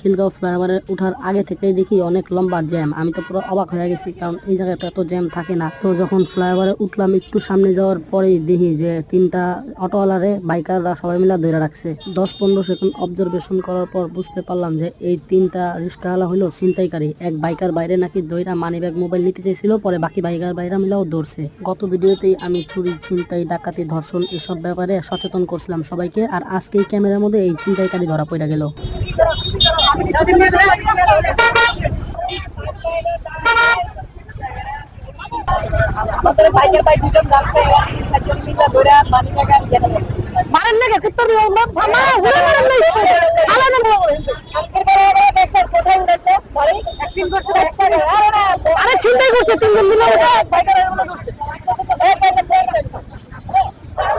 খিলগাঁও ফ্লাইওভারে ওঠার আগে থেকেই দেখি অনেক লম্বা জ্যাম। আমি তো পুরো অবাক হয়ে গেছি, কারণ এই জায়গায় তো এত জ্যাম থাকে না। তো যখন ফ্লাইওভারে উঠলাম, একটু সামনে যাওয়ার পরেই দেখি যে তিনটা অটোওয়ালারে বাইকাররা সবাই মিলে ধরে রাখছে। 10-15 সেকেন্ড অবজারভেশন করার পর বুঝতে পারলাম যে এই তিনটা রিস্কাওয়ালা হলো ছিনতাইকারী। এক বাইকার বাইরে নাকি দইরা মানিব্যাগ মোবাইল নিতে চাইছিল, পরে বাকি বাইকার বাইরা মিলাও ধরছে। গত ভিডিওতেই আমি চুরি, ছিনতাই, ডাকাতি, ধর্ষণ এসব ব্যাপারে সচেতন করছিলাম সবাইকে, আর আজকে এই ক্যামেরার মধ্যে এই ছিনতাইকারী ধরা পড়ে গেল। আরে ছিনতাই করছে 3 জন মিলে